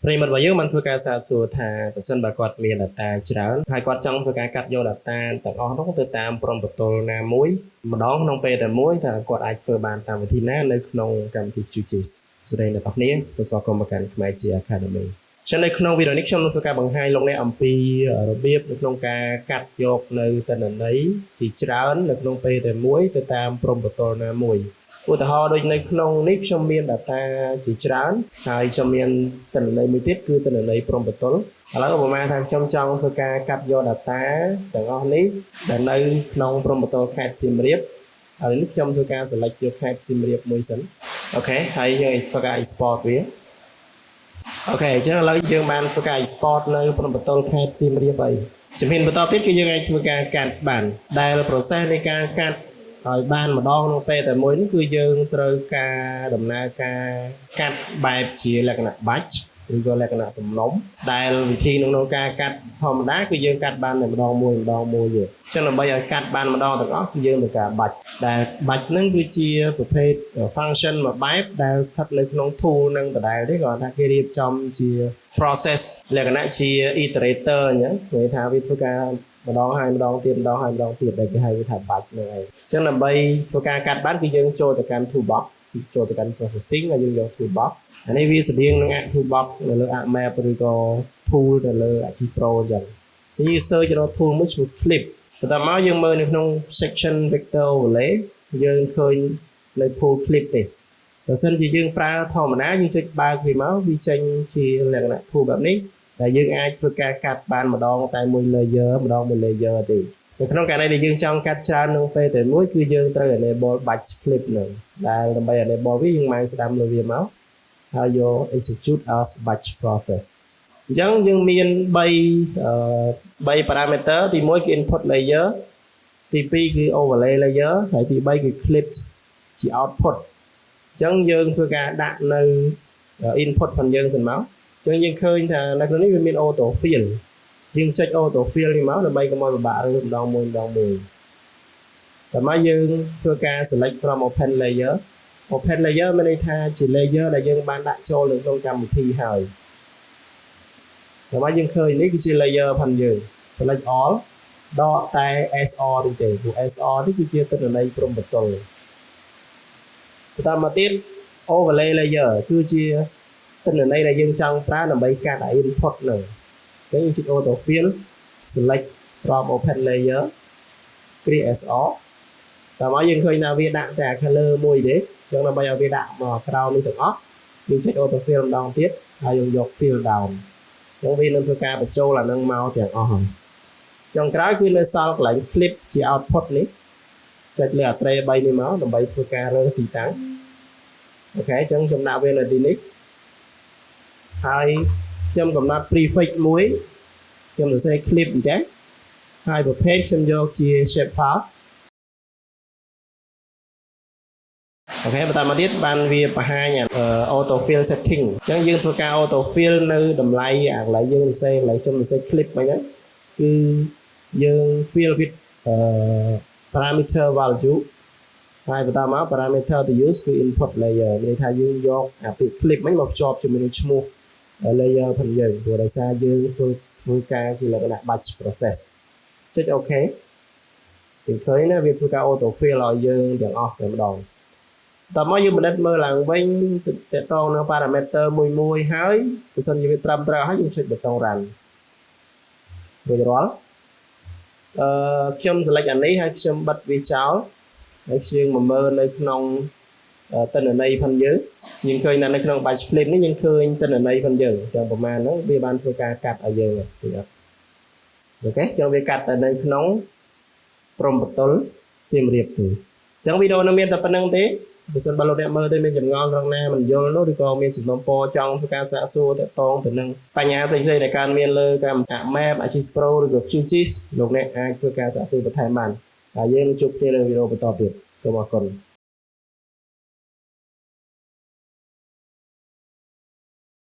ប្រិមត្តរបស់យើងបានធ្វើការសាកសួរថាប្រសិនបើគាត់មាន data ច្រើនហើយគាត់ចង់ធ្វើការកាត់យក data ទាំងអស់នោះទៅតាមព្រំប្រទល់ណាមួយម្ដងក្នុងពេលតែមួយថាគាត់អាចធ្វើបានតាមវិធីណានៅក្នុងកម្មវិធី QGIS សួស្តីអ្នកនរគ្នាសូមស្វាគមន៍មកកាន់ខ្មែរជា Academy ចឹងនៅក្នុងវីដេអូនេះខ្ញុំនឹងធ្វើការបង្ហាញលោកអ្នកអំពីរបៀបនៅក្នុងការកាត់យកនៅទិន្នន័យជាច្រើននៅក្នុងពេលតែមួយទៅតាមព្រំប្រទល់ណាមួយឧទាហរណ៍ដូចនៅក្នុងនេះខ្ញុំមាន data ជាច្រើនហើយខ្ញុំមានទិន្នន័យមួយទៀតគឺទិន្នន័យព្រំប្រទល់ឥឡូវឧបមាថាខ្ញុំចង់ធ្វើការកាត់យក data ទាំងអស់នេះដែលនៅក្នុងព្រំប្រទល់ខេត្តសៀមរាបឥឡូវនេះខ្ញុំធ្វើការ select យកខេត្តសៀមរាបមួយសិនអូខេហើយយើងធ្វើការ export វាអូខេអញ្ចឹងឥឡូវយើងបានធ្វើការ export នៅព្រំប្រទល់ខេត្តសៀមរាបហើយជំហានបន្តទៀតគឺយើងអាចធ្វើការកាត់បានដែល process នៃការកាត់ហើយបានម្ដងក្នុងពេលតែមួយនេះគឺយើងត្រូវការដំណើរការកាត់បែបជាលក្ខណៈ batch ឬក៏លក្ខណៈសំណុំដែលវិធីក្នុងការកាត់ធម្មតាគឺយើងកាត់បានតែម្ដងមួយទេអញ្ចឹងដើម្បីឲ្យកាត់បានម្ដងទាំងអស់គឺយើងត្រូវការ batch ដែល batch ហ្នឹងគឺជាប្រភេទ function មួយបែបដែលស្ថិតនៅក្នុង tool នឹងដដែលទេគាត់ថាគេរៀបចំជា process លក្ខណៈជា iterator អញ្ចឹងគេថាវាធ្វើការម្ដងហើយម្ដងទៀតម្ដងហើយម្ដងទៀតដែលគេហៅថា batch ហ្នឹងឯងអញ្ចឹងដើម្បីធ្វើការកាត់បានគឺយើងចូលទៅកាន់ toolbox ចូលទៅកាន់ processing ហើយយើងយក toolbox អានេះវាស្តៀងនឹង toolbox នៅលើ map ឬក៏ tool នៅលើ Achieve Pro អញ្ចឹងយើង search រក tool មួយឈ្មោះ clip បន្ទាប់មកយើងមើលនៅក្នុង section vector overlay យើងឃើញនៅ tool clip នេះបើសិនជាយើងប្រើធម្មតាយើងចុចបើកវាមកវាចេញជាលក្ខណៈ tool បែបនេះដែលយើងអាចធ្វើការកាត់បានម្ដងតែមួយ layer ម្ដងមួយ layer ទេនៅក្នុងករណីដែលយើងចង់កាត់ច្រើនក្នុងពេលតែមួយគឺយើងត្រូវ enable batch clip នឹងដែលដើម្បី enable វាយើងមកស្ដាំលើវាមកហើយយក execute as batch process អញ្ចឹងយើងមាន3 parameter ទី1គឺ input layer ទី2គឺ overlay layer ហើយទី3គឺ clip ជា output អញ្ចឹងយើងធ្វើការដាក់នៅ input របស់យើងសិនមកអញ្ចឹងយើងឃើញថានៅក្នុងនេះវាមាន auto fill យើងចុច auto fill នេះមកដើម្បីកុំឲ្យពិបាករើសម្ដងមួយតែមកយើងធ្វើការ select from open layer open layer មានន័យថាជា layer ដែលយើងបានដាក់ចូលនៅក្នុងកម្មវិធីហើយតែមកយើងឃើញនេះគឺជា layer ផងយើង select all ដកតែ SR នេះទេព្រោះ SR នេះគឺជាទិន្នន័យព្រំប្រទល់បន្តមកទៀត overlay layer គឺជាទិន្នន័យដែលយើងចង់ប្រើដើម្បីកាត់ input ហ្នឹងអញ្ចឹងយើងចុច auto fill select from open layer create SR តែមកយើងឃើញថាវាដាក់តែ color មួយទេអញ្ចឹងដើម្បីឲ្យវាដាក់មកក្រោមនេះទាំងអស់យើងចុច auto fill ម្ដងទៀតហើយយើងយក fill down អញ្ចឹងវានឹងធ្វើការបញ្ចូលអានឹងមកទាំងអស់ហើយចុងក្រោយគឺនៅសល់កន្លែង clip ជា output នេះចុចលើអាត្រេ3នេះមកដើម្បីធ្វើការរើសទីតាំងអូខេអញ្ចឹងខ្ញុំដាក់វានៅទីនេះហើយខ្ញុំកំណត់ prefix មួយខ្ញុំសរសេរ clip អញ្ចឹងហើយប្រភេទខ្ញុំយកជា shape file អូខេបន្តមកទៀតបានវាបង្ហាញ auto fill setting អញ្ចឹងយើងធ្វើការ auto fill នៅតម្លៃអាកន្លែងយើងសរសេរកន្លែងខ្ញុំសរសេរ clip ហ្នឹងគឺយើង fill with parameter value ហើយបន្តមក parameter to use គឺ input layer មានន័យថាយើងយកអាពាក្យ clip ហ្នឹងមកភ្ជាប់ជាមួយនឹងឈ្មោះ layer ផងយើងព្រោះដោយសារយើងធ្វើការជាលក្ខណៈ batch process ចុច OK យើងឃើញណាវាធ្វើការ auto fill ឲ្យយើងទាំងអស់តែម្ដងតោះមកយើងពិនិត្យមើលឡើងវិញតកតងនឹង parameter មួយហើយបើសិនជាវាត្រឹមត្រូវហើយយើងចុចប៊ូតុង run រួចរាល់ខ្ញុំ select អានេះហើយខ្ញុំបិទវាចោលហើយយើងមកមើលនៅក្នុងទិន្នន័យផងយើងឃើញថានៅក្នុង batch clip នេះយើងឃើញទិន្នន័យផងយើងទាំងប្រមាណហ្នឹងវាបានធ្វើការកាត់ឲ្យយើងអូខេចឹងវាកាត់តែនៅក្នុងព្រំប្រទល់សៀមរាបទេអញ្ចឹងវីដេអូនេះមានតែប៉ុណ្្នឹងទេបើសិនបើលោកអ្នកមើលទៅមានចម្ងល់ត្រង់ណាមិនយល់នោះឬក៏មានសំណុំពរចង់ធ្វើការសាកសួរទាក់ទងទៅនឹងបញ្ហាផ្សេងៗដែលកើតមានលើកម្មវិធី Map Achieve Pro ឬក៏ QGIS លោកអ្នកអាចធ្វើការសាកសួរបន្ថែមបានហើយយើងជួបគ្នានៅវីដេអូបន្តទៀតសូមអរគុណ